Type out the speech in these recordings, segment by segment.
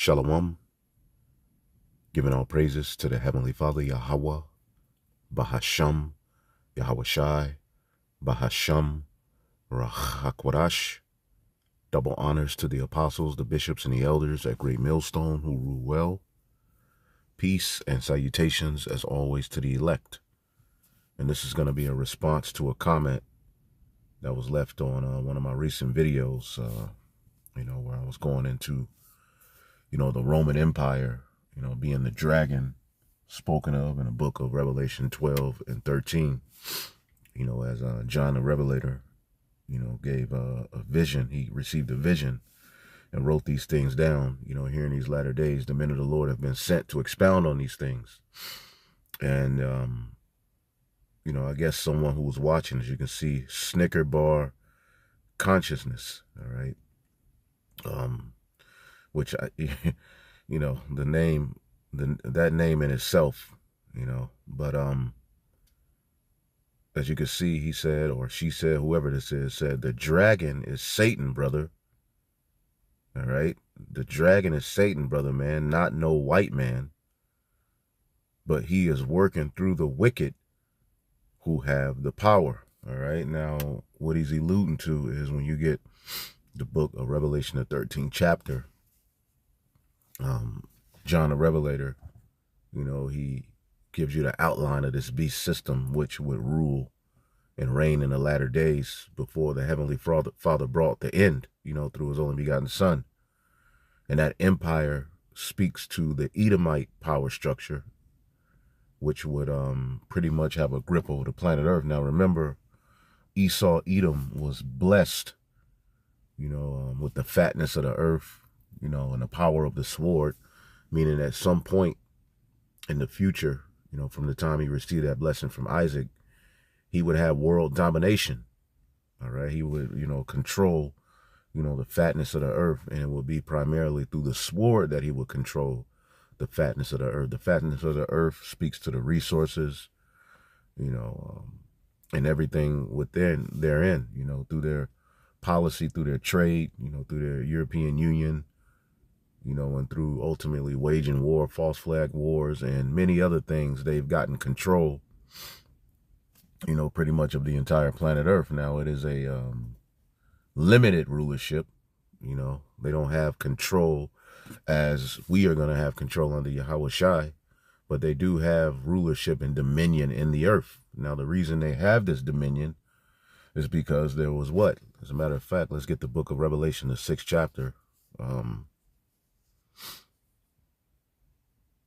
Shalom, giving all praises to the Heavenly Father, Yahweh, Bahasham, Yahweh Shai, Bahasham, Rahakwadash. Double honors to the apostles, the bishops, and the elders at Great Millstone who rule well. Peace and salutations, as always, to the elect. And this is going to be a response to a comment that was left on one of my recent videos, where I was going into, the Roman Empire, being the dragon spoken of in the book of Revelation 12 and 13, as John the Revelator, gave a vision. He received a vision and wrote these things down. Here in these latter days, the men of the Lord have been sent to expound on these things. And, I guess someone who was watching, as you can see, Snicker Bar Consciousness, all right? Which, the name, that name in itself, but, as you can see, he said, or she said, whoever this is, said, the dragon is Satan, brother. All right? The dragon is Satan, brother, man, not no white man. But he is working through the wicked who have the power. All right? Now, what he's alluding to is when you get the book of Revelation, the 13th chapter, John the Revelator, he gives you the outline of this beast system, which would rule and reign in the latter days before the Heavenly Father brought the end, through his only begotten Son. And that empire speaks to the Edomite power structure, which would pretty much have a grip over the planet Earth. Now, remember, Esau, Edom was blessed, with the fatness of the earth, and the power of the sword, meaning at some point in the future, from the time he received that blessing from Isaac, he would have world domination. All right. He would, control, the fatness of the earth, and it would be primarily through the sword that he would control the fatness of the earth. The fatness of the earth speaks to the resources, and everything therein, through their policy, through their trade, through their European Union, and through ultimately waging war, false flag wars, and many other things. They've gotten control, pretty much of the entire planet Earth. Now, it is a limited rulership. They don't have control as we are going to have control under Yahweh Shai, but they do have rulership and dominion in the earth. Now, the reason they have this dominion is because there was what? As a matter of fact, let's get the book of Revelation, the 6th chapter.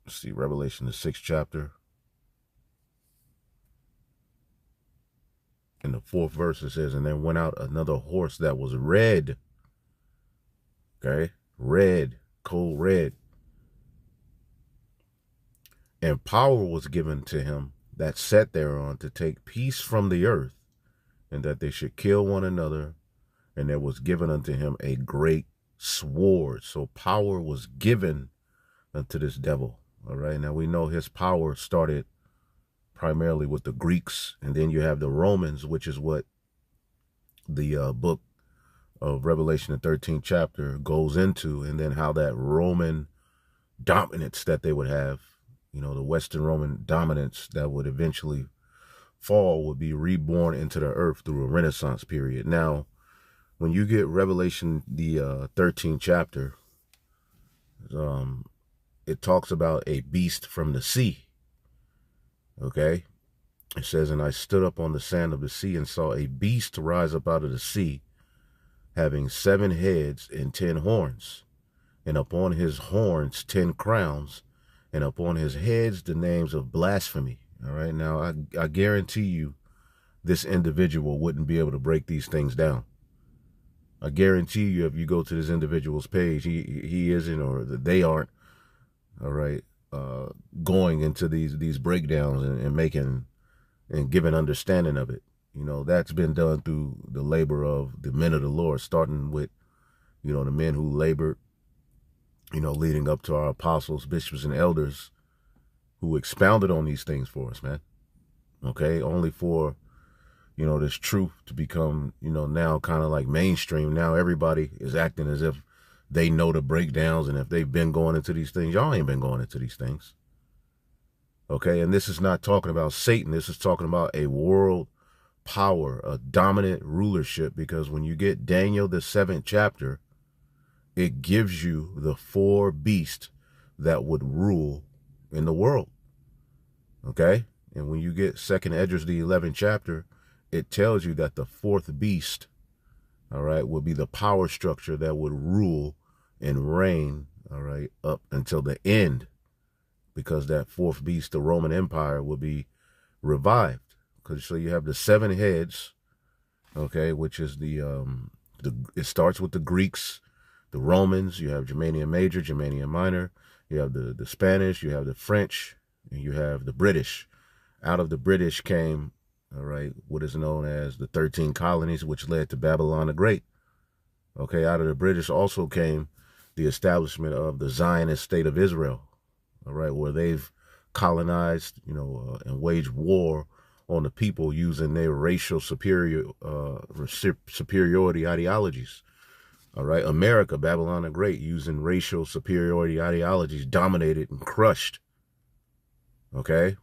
Let's see, Revelation, the 6th chapter. In the 4th verse, it says, and there went out another horse that was red. Okay? Red, cold red. And power was given to him that sat thereon to take peace from the earth, and that they should kill one another. And there was given unto him a great sword. So power was given unto this devil. All right. Now we know his power started primarily with the Greeks, and then you have the Romans, which is what the book of Revelation, the 13th chapter, goes into, and then how that Roman dominance that they would have, the Western Roman dominance that would eventually fall, would be reborn into the earth through a Renaissance period. Now, when you get Revelation, the 13th chapter, it talks about a beast from the sea. Okay? It says, and I stood up on the sand of the sea and saw a beast rise up out of the sea, having 7 heads and 10 horns, and upon his horns 10 crowns, and upon his heads the names of blasphemy. All right? Now, I guarantee you this individual wouldn't be able to break these things down. I guarantee you, if you go to this individual's page, he isn't, or they aren't, all right, going into these breakdowns and making and giving understanding of it. That's been done through the labor of the men of the Lord, starting with, the men who labored, leading up to our apostles, bishops, and elders who expounded on these things for us, man. Okay, only for, this truth to become, now kind of like mainstream. Now everybody is acting as if they know the breakdowns, and if they've been going into these things, y'all ain't been going into these things. Okay, and this is not talking about Satan. This is talking about a world power, a dominant rulership, because when you get Daniel, the 7th chapter, it gives you the 4 beasts that would rule in the world. Okay, and when you get 2nd Esdras, the 11th chapter, it tells you that the 4th beast, all right, would be the power structure that would rule and reign, all right, up until the end, because that 4th beast, the Roman Empire, will be revived. Because so you have the 7 heads, okay, which is it starts with the Greeks, the Romans. You have Germania Major, Germania Minor. You have the Spanish. You have the French, and you have the British. Out of the British came, all right, what is known as the 13 colonies, which led to Babylon the Great. Okay, out of the British also came the establishment of the Zionist state of Israel, all right, where they've colonized, and waged war on the people using their racial superiority ideologies. All right, America, Babylon the Great, using racial superiority ideologies, dominated and crushed. Okay,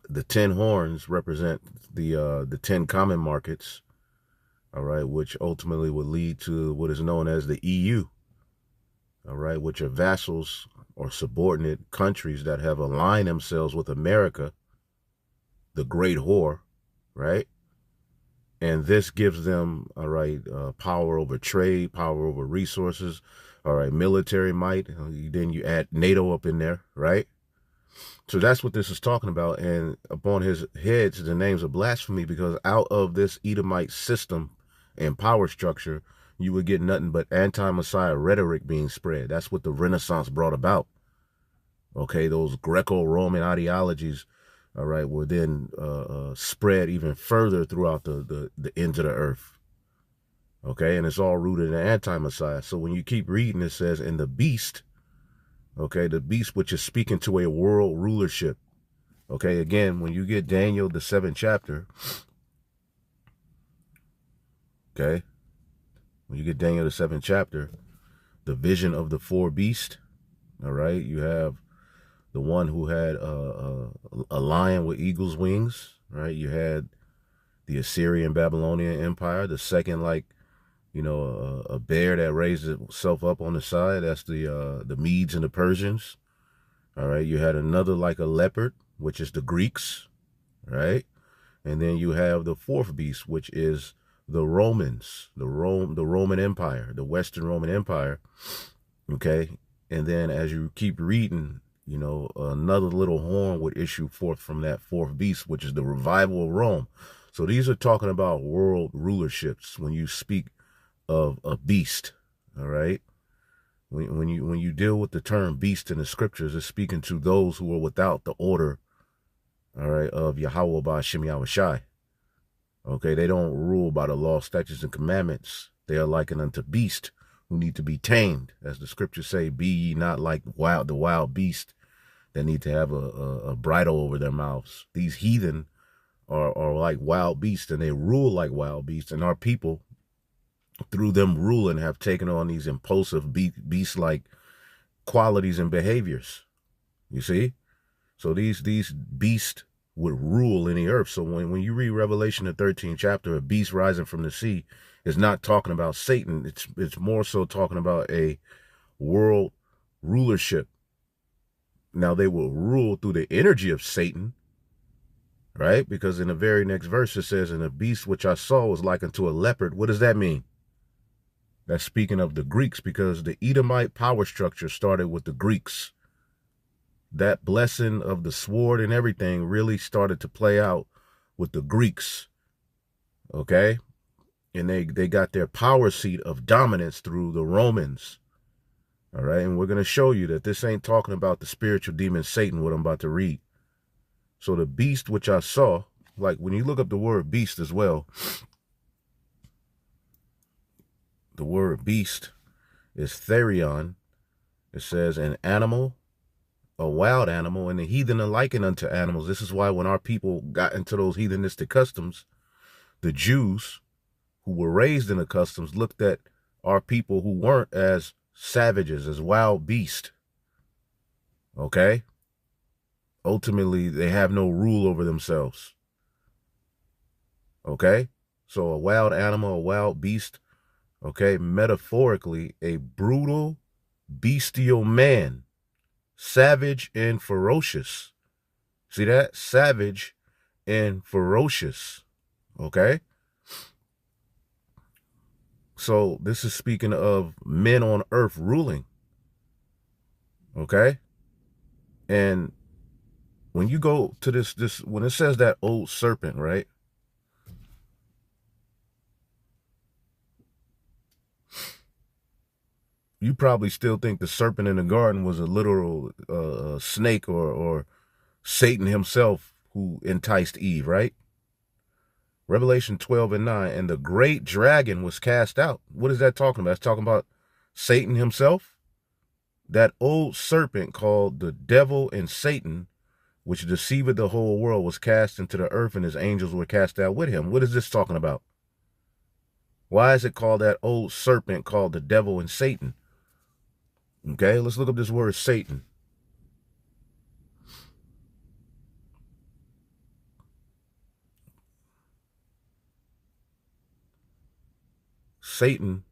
the 10 horns represent the 10 common markets, all right, which ultimately would lead to what is known as the EU, all right, which are vassals or subordinate countries that have aligned themselves with America, the great whore, right? And this gives them, all right, power over trade, power over resources, all right, military might. Then you add NATO up in there, right? So that's what this is talking about. And upon his heads, the names of blasphemy, because out of this Edomite system and power structure, you would get nothing but anti-Messiah rhetoric being spread. That's what the Renaissance brought about. Okay, those Greco-Roman ideologies, all right, were then spread even further throughout the ends of the earth. Okay, and it's all rooted in anti-Messiah. So when you keep reading, it says, and the beast, okay, the beast which is speaking to a world rulership. Okay, again, when you get Daniel, the 7th chapter, okay, when you get Daniel, the 7th chapter, the vision of the 4 beasts, all right, you have the one who had a lion with eagle's wings, right? You had the Assyrian Babylonian Empire, the second, like, a bear that raised itself up on the side. That's the Medes and the Persians. All right. You had another like a leopard, which is the Greeks, right? And then you have the 4th beast, which is the Romans, the Roman Empire, the Western Roman Empire. Okay. And then as you keep reading, another little horn would issue forth from that 4th beast, which is the revival of Rome. So these are talking about world rulerships when you speak of a beast, all right? When you deal with the term beast in the scriptures, it's speaking to those who are without the order, all right, of Yahweh Ba'ashem Yahushai. Okay, they don't rule by the law, statutes, and commandments. They are likened unto beasts who need to be tamed. As the scriptures say, be ye not like the wild beast that need to have a bridle over their mouths. These heathen are like wild beasts, and they rule like wild beasts. And our people, through them ruling, have taken on these impulsive beast-like qualities and behaviors. You see? So these beasts would rule in the earth. So when you read Revelation, the 13th chapter, a beast rising from the sea is not talking about Satan. It's more so talking about a world rulership. Now they will rule through the energy of Satan, right? Because in the very next verse it says, and the beast which I saw was like unto a leopard. What does that mean? That's speaking of the Greeks, because the Edomite power structure started with the Greeks. That blessing of the sword and everything really started to play out with the Greeks. Okay? And they got their power seat of dominance through the Romans. All right? And we're going to show you that this ain't talking about the spiritual demon Satan, what I'm about to read. So the beast which I saw, like when you look up the word beast as well, the word beast is therion. It says an animal, a wild animal, and the heathen are likened unto animals. This is why when our people got into those heathenistic customs, the Jews who were raised in the customs looked at are people who weren't as savages, as wild beasts. Okay? Ultimately, they have no rule over themselves. Okay? So a wild animal, a wild beast, okay, metaphorically, a brutal, bestial man, savage and ferocious. See that? Savage and ferocious. Okay? So this is speaking of men on earth ruling. Okay? And when you go to this, when it says that old serpent, right? You probably still think the serpent in the garden was a literal snake or Satan himself who enticed Eve, right? Revelation 12:9, and the great dragon was cast out. What is that talking about? It's talking about Satan himself. That old serpent called the devil and Satan, which deceived the whole world, was cast into the earth, and his angels were cast out with him. What is this talking about? Why is it called that old serpent called the devil and Satan? Okay, let's look up this word Satan. Satan,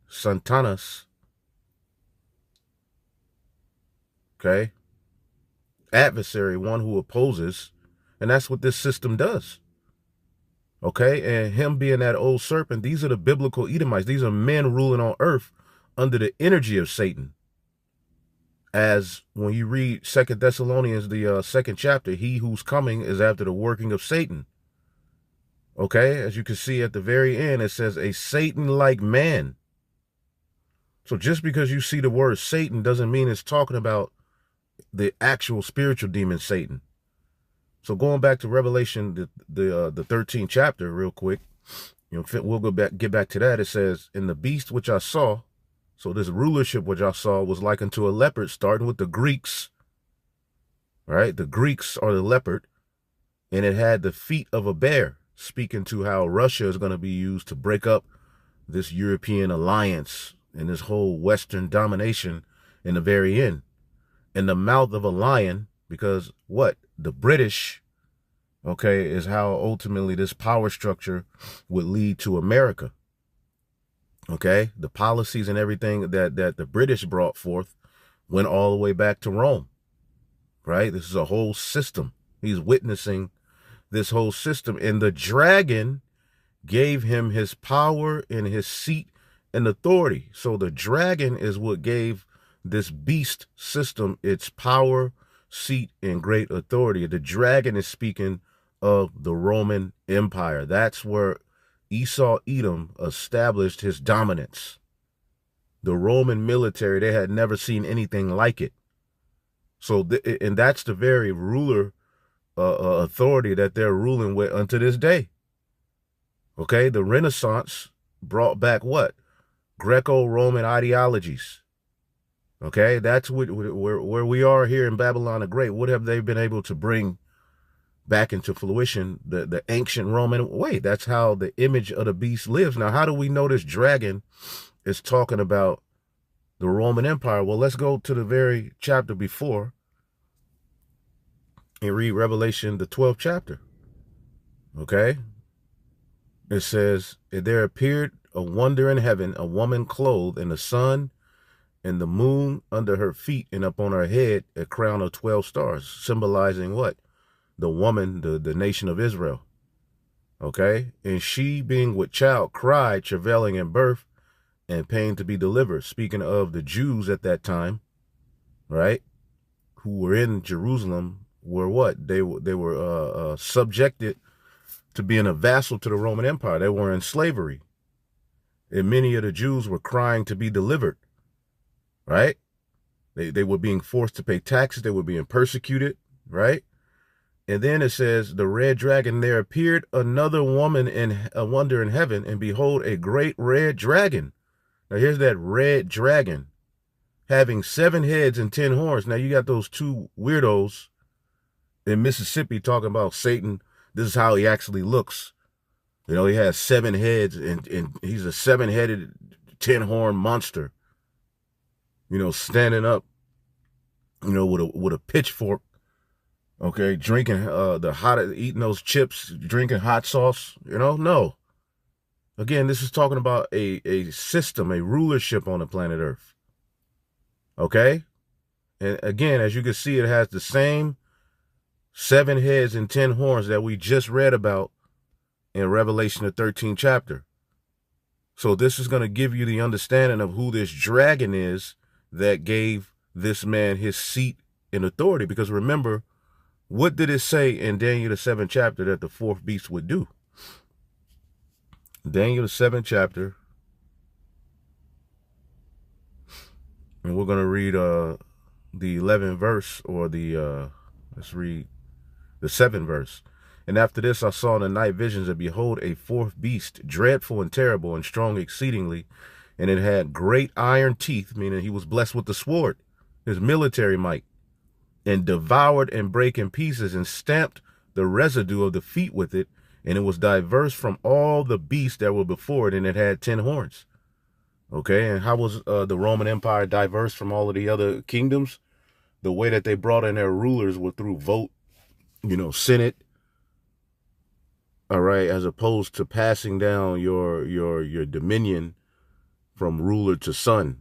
Satanas, okay, adversary, one who opposes, and that's what this system does. Okay, and him being that old serpent, these are the biblical Edomites. These are men ruling on earth under the energy of Satan. As when you read 2 Thessalonians, the second chapter, he who's coming is after the working of Satan. Okay, as you can see at the very end, it says a Satan-like man. So just because you see the word Satan doesn't mean it's talking about the actual spiritual demon Satan. So going back to Revelation, the 13th chapter, real quick, we'll get back to that. It says, "In the beast which I saw," so this rulership which I saw was like unto a leopard, starting with the Greeks. Right, the Greeks are the leopard, and it had the feet of a bear, speaking to how Russia is going to be used to break up this European alliance and this whole Western domination in the very end. In the mouth of a lion, because what? The British, okay, is how ultimately this power structure would lead to America. Okay, the policies and everything that the British brought forth went all the way back to Rome. Right? This is a whole system. He's witnessing this whole system, and the dragon gave him his power and his seat and authority. So the dragon is what gave this beast system its power, seat, and great authority. The dragon is speaking of the Roman Empire. That's where Esau Edom established his dominance. The Roman military, they had never seen anything like it. So, and that's the very ruler authority that they're ruling with unto this day. Okay, the Renaissance brought back what? Greco-Roman ideologies. Okay, that's where we are here in Babylon the Great. What have they been able to bring back into fruition? The ancient Roman way. That's how the image of the beast lives. Now, how do we know this dragon is talking about the Roman Empire? Well, let's go to the very chapter before and read Revelation, the 12th chapter. Okay, it says, "And there appeared a wonder in heaven, a woman clothed in the sun and the moon under her feet, and upon her head a crown of 12 stars," symbolizing what? The woman, the nation of Israel. Okay, "And she, being with child, cried, travailing in birth and pain to be delivered," speaking of the Jews at that time, right, who were in Jerusalem, were what? They were subjected to being a vassal to the Roman Empire. They were in slavery. And many of the Jews were crying to be delivered, right? They were being forced to pay taxes. They were being persecuted, right? And then it says, "The red dragon, there appeared another woman in a wonder in heaven, and behold, a great red dragon." Now here's that red dragon, having 7 heads and 10 horns. Now you got those two weirdos in Mississippi talking about Satan. This is how he actually looks. He has 7 heads, and he's a 7-headed 10-horn monster, standing up, with a pitchfork, okay, drinking eating those chips, drinking hot sauce, no. Again, this is talking about a system, a rulership on the planet Earth. Okay? And again, as you can see, it has the same 7 heads and 10 horns that we just read about in Revelation, the 13th chapter. So this is going to give you the understanding of who this dragon is that gave this man his seat in authority. Because remember, what did it say in Daniel, the 7th chapter, that the 4th beast would do? Daniel, the 7th chapter. And we're going to read the 11th verse, or let's read the 7th verse. And after this I saw in the night visions, and behold, a 4th beast, dreadful and terrible and strong exceedingly. And it had great iron teeth, meaning he was blessed with the sword, his military might, and devoured and brake in pieces, and stamped the residue of the feet with it. And it was diverse from all the beasts that were before it, and it had 10 horns. Okay, and how was the Roman Empire diverse from all of the other kingdoms? The way that they brought in their rulers were through vote, Senate. All right, as opposed to passing down your dominion from ruler to son.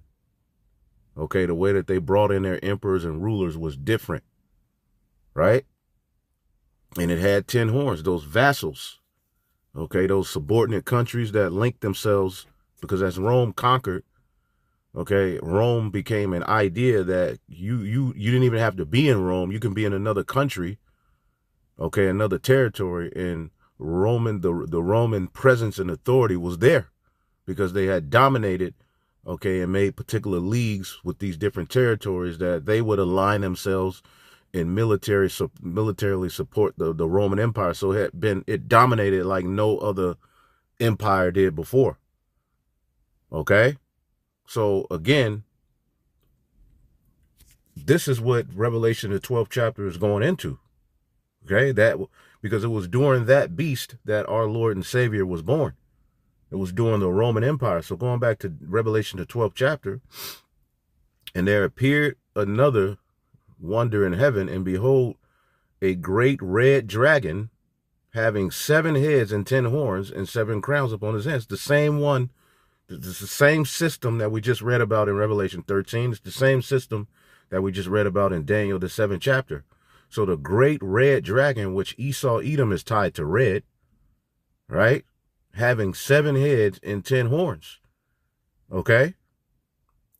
Okay, the way that they brought in their emperors and rulers was different, right? And it had 10 horns, those vassals, okay, those subordinate countries that linked themselves, because as Rome conquered, okay, Rome became an idea that you didn't even have to be in Rome. You can be in another country, okay, another territory, and the Roman presence and authority was there because they had dominated, okay, and made particular leagues with these different territories that they would align themselves and militarily support the Roman Empire. So it dominated like no other empire did before. Okay? So again, this is what Revelation, the 12th chapter, is going into. Okay? Because it was during that beast that our Lord and Savior was born. It was during the Roman Empire. So going back to Revelation, the 12th chapter, and there appeared another wonder in heaven, and behold, a great red dragon, having 7 heads and 10 horns and 7 crowns upon his heads. The same one, it's the same system that we just read about in Revelation 13. It's the same system that we just read about in Daniel, the 7th chapter. So the great red dragon, which Esau Edom is tied to red, right? Having 7 heads and 10 horns. Okay?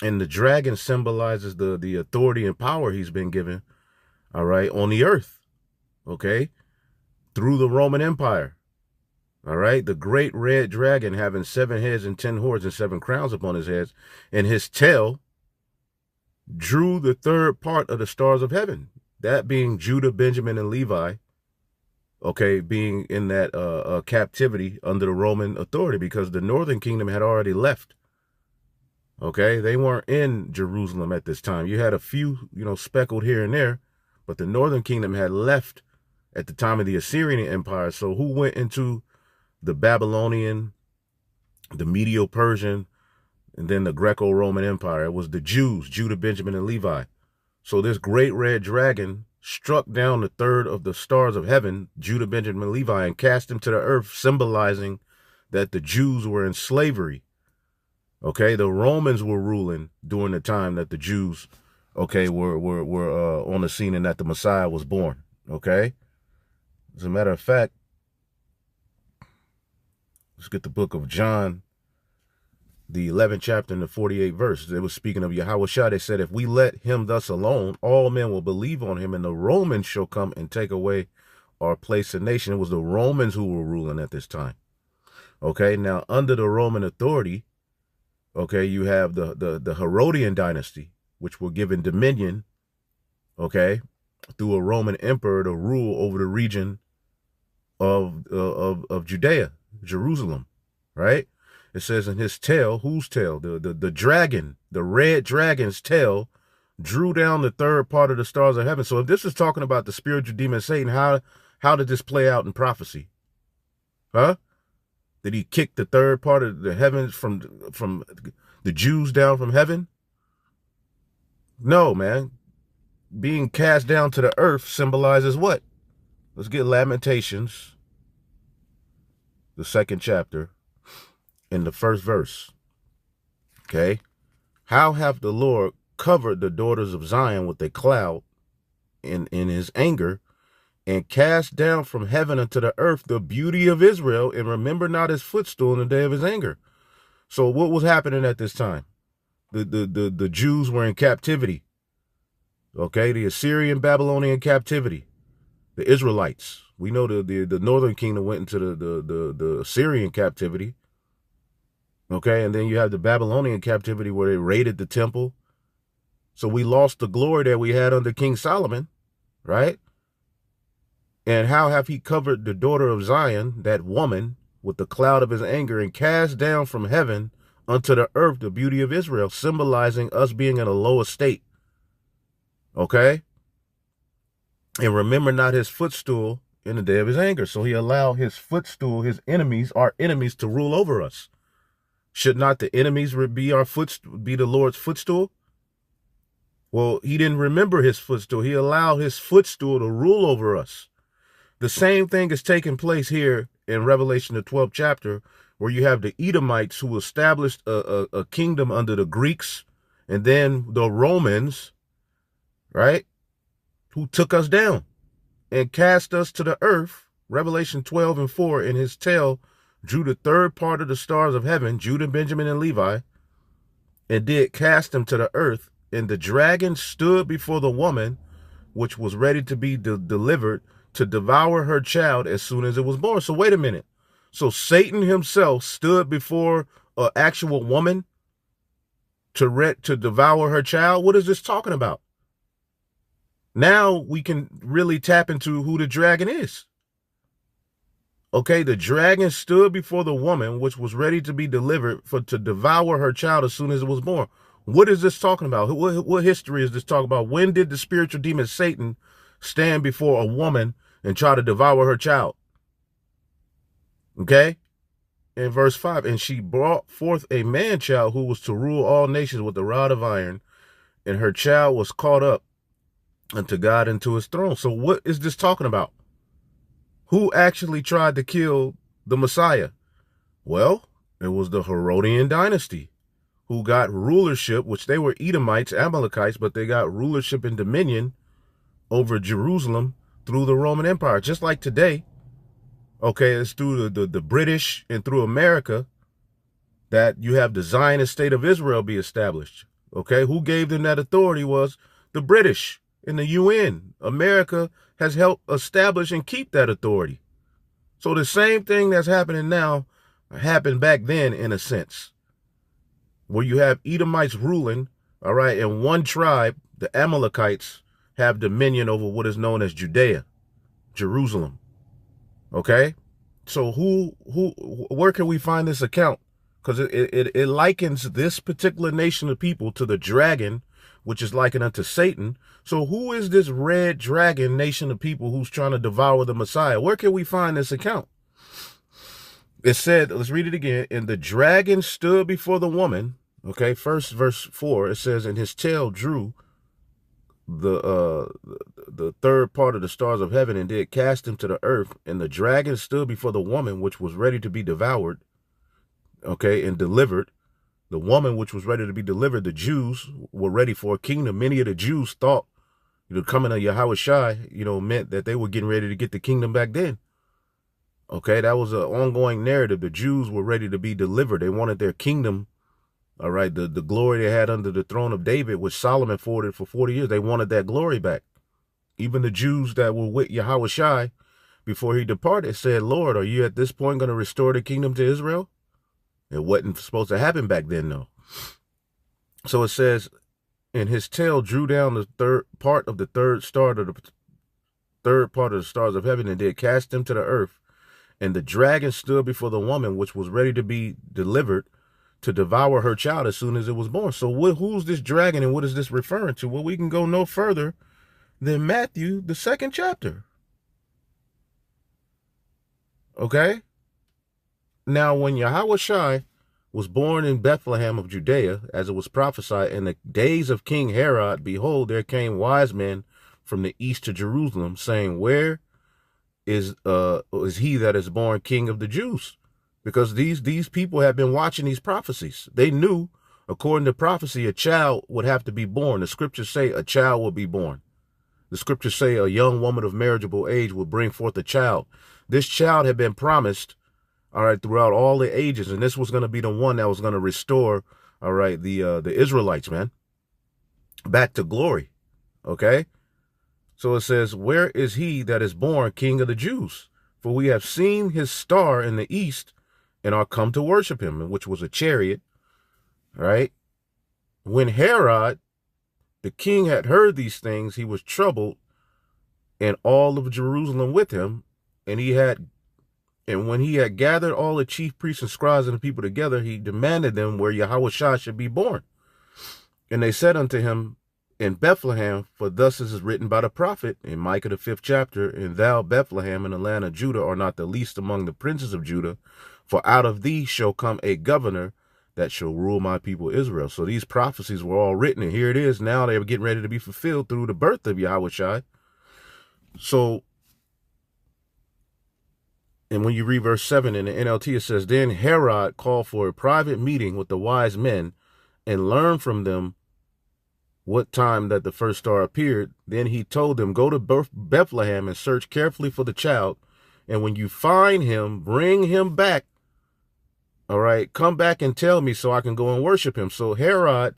And the dragon symbolizes the authority and power he's been given, all right, on the earth, okay, through the Roman Empire, all right. The great red dragon having 7 heads and 10 horns and 7 crowns upon his heads, and his tail drew the 3rd part of the stars of heaven, that being Judah, Benjamin, and Levi, okay, being in that captivity under the Roman authority, because the northern kingdom had already left. Okay, they weren't in Jerusalem at this time. You had a few, speckled here and there, but the northern kingdom had left at the time of the Assyrian Empire. So who went into the Babylonian, the Medo-Persian, and then the Greco-Roman Empire? It was the Jews, Judah, Benjamin, and Levi. So this great red dragon struck down the 3rd of the stars of heaven, Judah, Benjamin, and Levi, and cast them to the earth, symbolizing that the Jews were in slavery. Okay, the Romans were ruling during the time that the Jews, okay, were on the scene and that the Messiah was born. Okay, as a matter of fact, let's get the book of John, the 11th chapter and the 48th verse. They were speaking of Yahushua. They said, if we let him thus alone, all men will believe on him, and the Romans shall come and take away our place and nation. It was the Romans who were ruling at this time. Okay, now under the Roman authority, okay, you have the Herodian dynasty, which were given dominion, okay, through a Roman emperor to rule over the region of Judea, Jerusalem, right? It says in his tail, whose tail? The dragon, the red dragon's tail, drew down the 3rd part of the stars of heaven. So if this is talking about the spiritual demon Satan, how did this play out in prophecy? Huh? Did he kick the 3rd part of the heavens from The Jews down from heaven? No, man. Being cast down to the earth symbolizes what? Let's get Lamentations, the 2nd chapter, in the 1st verse. Okay? How hath the Lord covered the daughters of Zion with a cloud in his anger, and cast down from heaven unto the earth the beauty of Israel, and remember not his footstool in the day of his anger. So what was happening at this time? The Jews were in captivity. Okay, the Assyrian Babylonian captivity. The Israelites. We know the northern kingdom went into the Assyrian captivity. Okay, and then you have the Babylonian captivity where they raided the temple. So we lost the glory that we had under King Solomon, right? And how have he covered the daughter of Zion, that woman, with the cloud of his anger, and cast down from heaven unto the earth the beauty of Israel, symbolizing us being in a low estate. Okay? And remember not his footstool in the day of his anger. So he allowed his footstool, his enemies, our enemies, to rule over us. Should not the enemies be the Lord's footstool? Well, he didn't remember his footstool. He allowed his footstool to rule over us. The same thing is taking place here in Revelation, the 12th chapter, where you have the Edomites who established a kingdom under the Greeks, and then the Romans, right, who took us down and cast us to the earth. Revelation 12:4, in his tail drew the 3rd part of the stars of heaven, Judah, Benjamin, and Levi, and did cast them to the earth. And the dragon stood before the woman, which was ready to be delivered, to devour her child as soon as it was born. So wait a minute. So Satan himself stood before an actual woman to devour her child? What is this talking about? Now we can really tap into who the dragon is. Okay, the dragon stood before the woman, which was ready to be delivered to devour her child as soon as it was born. What is this talking about? What history is this talking about? When did the spiritual demon Satan stand before a woman and try to devour her child? Okay? In verse 5, and she brought forth a man-child who was to rule all nations with a rod of iron, and her child was caught up unto God and to his throne. So what is this talking about? Who actually tried to kill the Messiah? Well, it was the Herodian dynasty, who got rulership, which they were Edomites, Amalekites, but they got rulership and dominion over Jerusalem through the Roman Empire. Just like today, okay, it's through the British and through America that you have the Zionist state of Israel be established. Okay, who gave them that authority was the British in the UN. America has helped establish and keep that authority. So the same thing that's happening now happened back then, in a sense, where you have Edomites ruling, all right, and one tribe, the Amalekites, have dominion over what is known as Judea, Jerusalem. Okay, so where can we find this account? Because it likens this particular nation of people to the dragon, which is likened unto Satan. So who is this red dragon nation of people who's trying to devour the Messiah? Where can we find this account? It said, let's read it again. And the dragon stood before the woman. Okay, first verse 4, it says, and his tail drew the 3rd part of the stars of heaven, and did cast them to the earth. And the dragon stood before the woman, which was ready to be devoured, okay, and delivered. The woman which was ready to be delivered, the Jews were ready for a kingdom. Many of the Jews thought the coming of Yahushua, meant that they were getting ready to get the kingdom back then. Okay, that was an ongoing narrative. The Jews were ready to be delivered. They wanted their kingdom. All right, the glory they had under the throne of David, which Solomon forwarded for 40 years, they wanted that glory back. Even the Jews that were with Yahushua before he departed said, Lord, are you at this point going to restore the kingdom to Israel? It wasn't supposed to happen back then, though. So it says, and his tail drew down the 3rd part of the 3rd star of the 3rd part of the stars of heaven, and did cast them to the earth. And the dragon stood before the woman, which was ready to be delivered, to devour her child as soon as it was born. So who's this dragon, and what is this referring to? Well, we can go no further than Matthew, the 2nd chapter. Okay? Now, when Yahushua was born in Bethlehem of Judea, as it was prophesied, in the days of King Herod, behold, there came wise men from the east to Jerusalem, saying, where is he that is born King of the Jews? Because these people have been watching these prophecies. They knew, according to prophecy, a child would have to be born. The scriptures say a child will be born. The scriptures say a young woman of marriageable age will bring forth a child. This child had been promised, all right, throughout all the ages, and this was going to be the one that was going to restore, all right, the Israelites, man, back to glory. Okay, so it says, where is he that is born King of the Jews? For we have seen his star in the east, and are come to worship him, which was a chariot, right? When Herod, the king, had heard these things, he was troubled, and all of Jerusalem with him, and when he had gathered all the chief priests and scribes and the people together, he demanded them where Yahushua should be born. And they said unto him, in Bethlehem, for thus is written by the prophet in Micah the 5th chapter, and thou, Bethlehem, in the land of Judah, are not the least among the princes of Judah, for out of thee shall come a governor that shall rule my people Israel. So these prophecies were all written, and here it is. Now they are getting ready to be fulfilled through the birth of Yahushua. So, and when you read verse 7 in the NLT, it says, then Herod called for a private meeting with the wise men and learned from them what time that the first star appeared. Then he told them, go to Bethlehem and search carefully for the child. And when you find him, bring him back. All right, come back and tell me so I can go and worship him. So Herod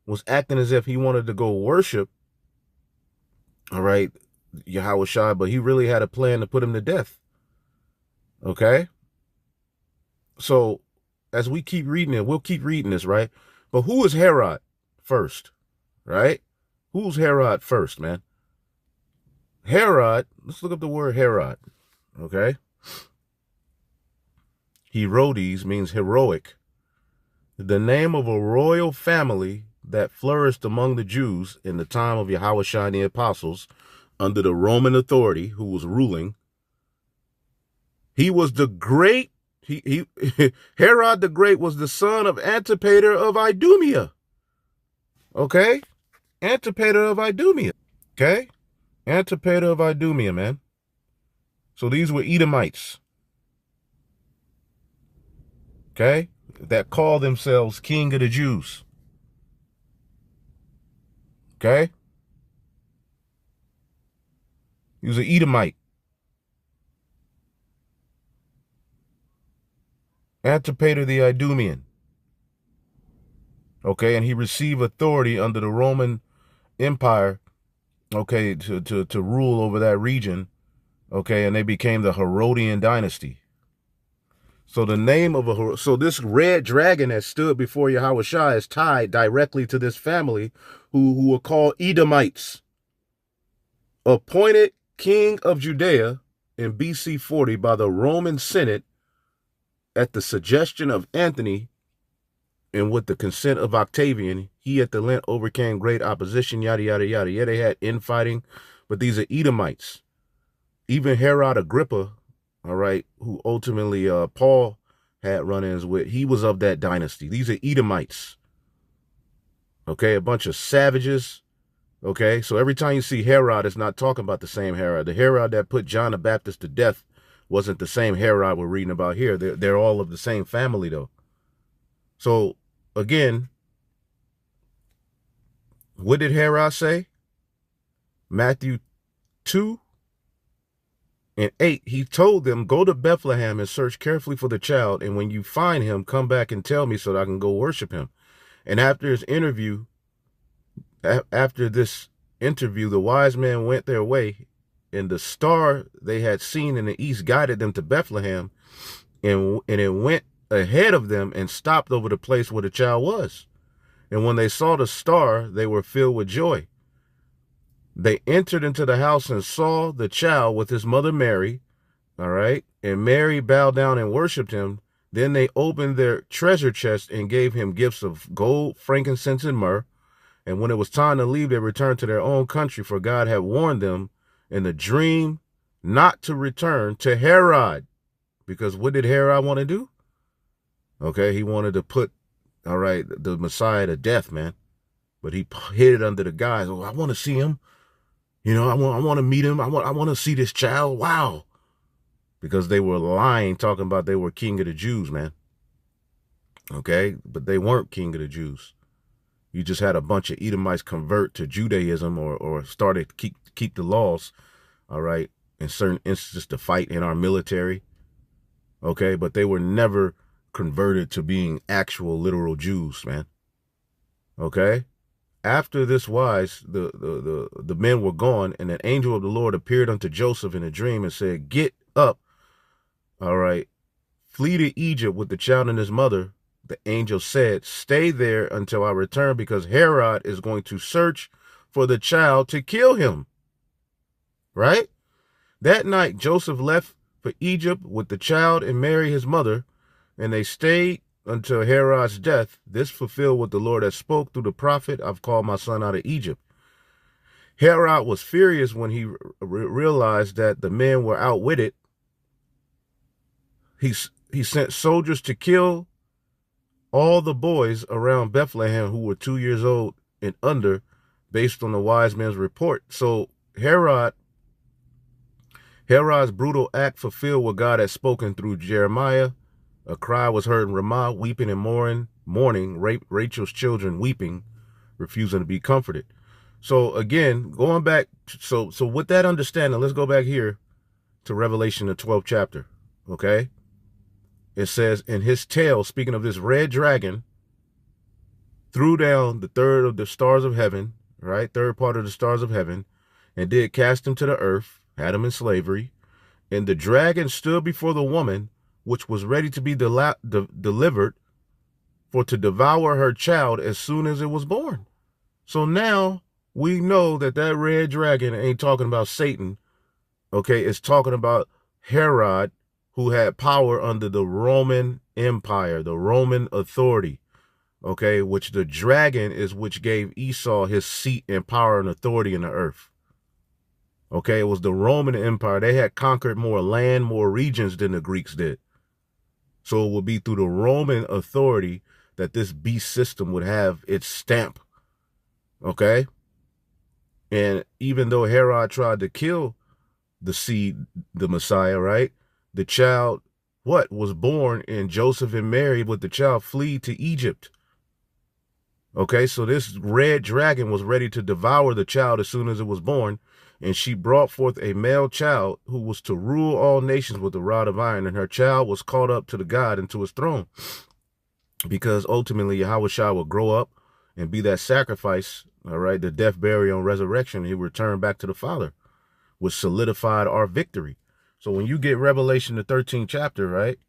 was acting as if he wanted to go worship, all right, Yahushua, but he really had a plan to put him to death. Okay? So as we keep reading it, we'll keep reading this, right? But who is Herod first, right? Who's Herod first, man? Herod, let's look up the word Herod, okay? Herodes means heroic. The name of a royal family that flourished among the Jews in the time of Yahushua and the apostles under the Roman authority who was ruling. He was the great, Herod the Great was the son of Antipater of Idumea. Okay? Antipater of Idumea. Okay? Antipater of Idumea, man. So these were Edomites. Okay? That call themselves King of the Jews. Okay? He was an Edomite. Antipater the Idumean. Okay, and he received authority under the Roman Empire, okay, to rule over that region. Okay, and they became the Herodian dynasty. So the name of so this red dragon that stood before Yahushua is tied directly to this family who were called Edomites. Appointed king of Judea in BC 40 by the Roman Senate at the suggestion of Antony and with the consent of Octavian, he at the Lent overcame great opposition, yada, yada, yada. Yeah, they had infighting, but these are Edomites. Even Herod Agrippa, all right, who ultimately Paul had run-ins with, he was of that dynasty. These are Edomites. Okay, a bunch of savages. Okay, so every time you see Herod, it's not talking about the same Herod. The Herod that put John the Baptist to death wasn't the same Herod we're reading about here. They're all of the same family, though. So, again, what did Herod say? Matthew 2 and 8, he told them, go to Bethlehem and search carefully for the child, and when you find him, come back and tell me so that I can go worship him. And after this interview, the wise men went their way, and the star they had seen in the east guided them to Bethlehem, and it went ahead of them and stopped over the place where the child was. And when they saw the star, they were filled with joy. They entered into the house and saw the child with his mother Mary, all right? And Mary bowed down and worshiped him. Then they opened their treasure chest and gave him gifts of gold, frankincense, and myrrh. And when it was time to leave, they returned to their own country, for God had warned them in the dream not to return to Herod. Because what did Herod want to do? Okay, he wanted to put, all right, the Messiah to death, man. But he hid it under the guise. Oh, I want to see him. You know, I want to meet him. I want to see this child. Wow. Because they were lying, talking about they were king of the Jews, man. Okay, but they weren't king of the Jews. You just had a bunch of Edomites convert to Judaism or started to keep the laws, all right, in certain instances to fight in our military. Okay, but they were never converted to being actual literal Jews, man. Okay? After this wise, the men were gone, and an angel of the Lord appeared unto Joseph in a dream and said, "Get up, all right, flee to Egypt with the child and his mother." The angel said, "Stay there until I return, because Herod is going to search for the child to kill him." Right? That night, Joseph left for Egypt with the child and Mary, his mother, and they stayed until Herod's death. This fulfilled what the Lord had spoke through the prophet, "I've called my son out of Egypt." Herod was furious when he realized that the men were outwitted. He sent soldiers to kill all the boys around Bethlehem who were 2 years old and under, based on the wise men's report. So Herod's brutal act fulfilled what God had spoken through Jeremiah. A cry was heard in Ramah, weeping and mourning, Rachel's children weeping, refusing to be comforted. So again, going back, so with that understanding, let's go back here to Revelation, the 12th chapter, okay? It says, "In his tail," speaking of this red dragon, "threw down the third of the stars of heaven," right? Third part of the stars of heaven, "and did cast him to the earth," had him in slavery. "And the dragon stood before the woman, which was ready to be delivered, for to devour her child as soon as it was born." So now we know that that red dragon ain't talking about Satan, okay? It's talking about Herod, who had power under the Roman Empire, the Roman authority, okay? Which the dragon is which gave Esau his seat and power and authority in the earth. Okay, it was the Roman Empire. They had conquered more land, more regions than the Greeks did. So it would be through the Roman authority that this beast system would have its stamp. Okay? And even though Herod tried to kill the seed, the Messiah, right? The child, was born, and Joseph and Mary with the child flee to Egypt. Okay, so this red dragon was ready to devour the child as soon as it was born. And she brought forth a male child who was to rule all nations with a rod of iron. And her child was caught up to the God and to his throne. Because ultimately Yahushua will grow up and be that sacrifice, all right, the death, burial, and resurrection. He returned back to the Father, which solidified our victory. So when you get Revelation, the 13th chapter, right,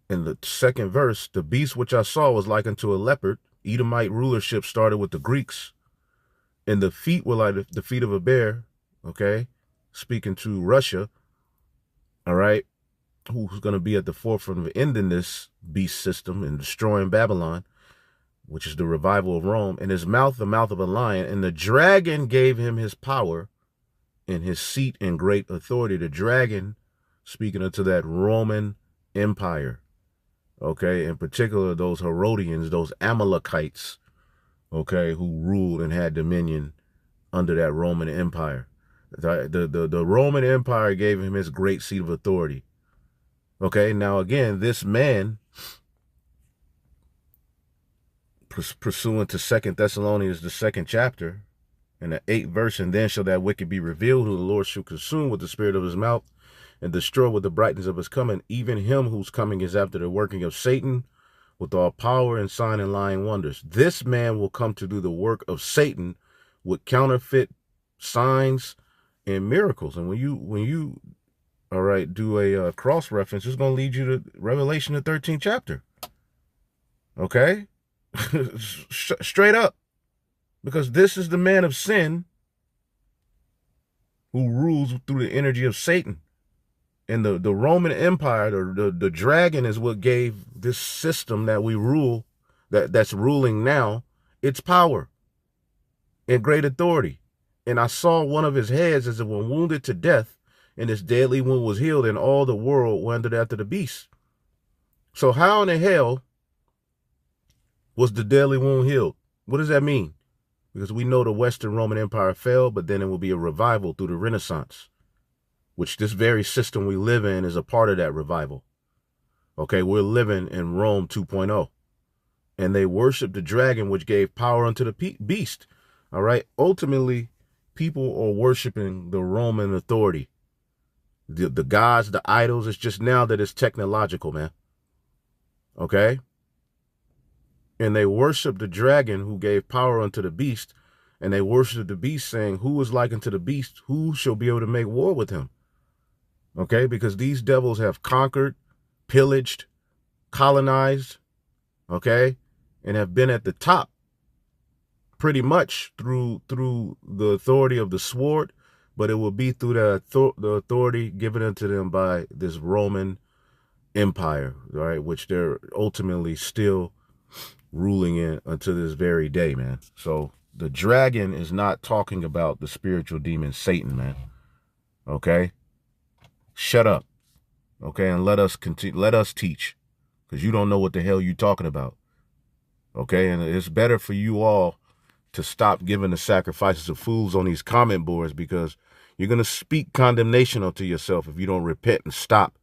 in the second verse, "The beast which I saw was like unto a leopard." Edomite rulership started with the Greeks. "And the feet were like the feet of a bear," okay, speaking to Russia, all right, who's going to be at the forefront of ending this beast system and destroying Babylon, which is the revival of Rome. "And his mouth, the mouth of a lion. And the dragon gave him his power and his seat and great authority." The dragon, speaking unto that Roman Empire, okay, in particular those Herodians, those Amalekites, okay, who ruled and had dominion under that Roman Empire. The Roman Empire gave him his great seat of authority. Okay, now again, this man, pursuant to 2 Thessalonians, the 2nd chapter, and the 8th verse, "And then shall that wicked be revealed, who the Lord shall consume with the spirit of his mouth, and destroy with the brightness of his coming, even him whose coming is after the working of Satan, with all power and sign and lying wonders. This man will come to do the work of Satan with counterfeit signs and miracles." And when you all right, do a cross reference, it's going to lead you to Revelation, the 13th chapter. Okay? Straight up. Because this is the man of sin who rules through the energy of Satan. And the Roman Empire, the dragon, is what gave this system that we rule, that's ruling now, its power and great authority. "And I saw one of his heads as it were wounded to death, and this deadly wound was healed, and all the world wondered after the beast. So how in the hell was the deadly wound healed? What does that mean? Because we know the Western Roman Empire fell, but then it will be a revival through the Renaissance, which this very system we live in is a part of that revival. Okay, we're living in Rome 2.0. And they worship the dragon, which gave power unto the beast. All right. Ultimately, people are worshiping the Roman authority. The gods, the idols. It's just now that it's technological, man. Okay. And they worship the dragon who gave power unto the beast. And they worship the beast, saying, who is like unto the beast? Who shall be able to make war with him? Okay. Because these devils have conquered, pillaged, colonized. Okay. And have been at the top pretty much through the authority of the sword, but it will be through the authority given unto them by this Roman Empire, right? Which they're ultimately still ruling in until this very day, man. So the dragon is not talking about the spiritual demon Satan, man. Okay? Shut up. Okay? And let us continue. Let us teach, because you don't know what the hell you're talking about. Okay? And it's better for you all to stop giving the sacrifices of fools on these comment boards, because you're going to speak condemnation onto yourself if you don't repent and stop.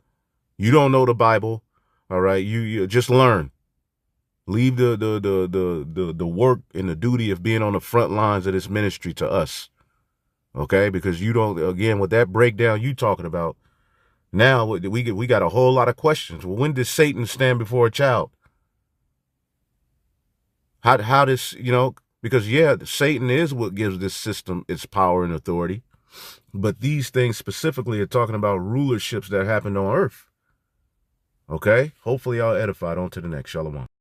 You don't know the Bible. All right. You just learn. Leave the work and the duty of being on the front lines of this ministry to us. Okay. Because you don't, again, with that breakdown you talking about, now we got a whole lot of questions. Well, when did Satan stand before a child? How does, because, yeah, Satan is what gives this system its power and authority. But these things specifically are talking about rulerships that happened on earth. Okay? Hopefully y'all edified. On to the next. Shalom.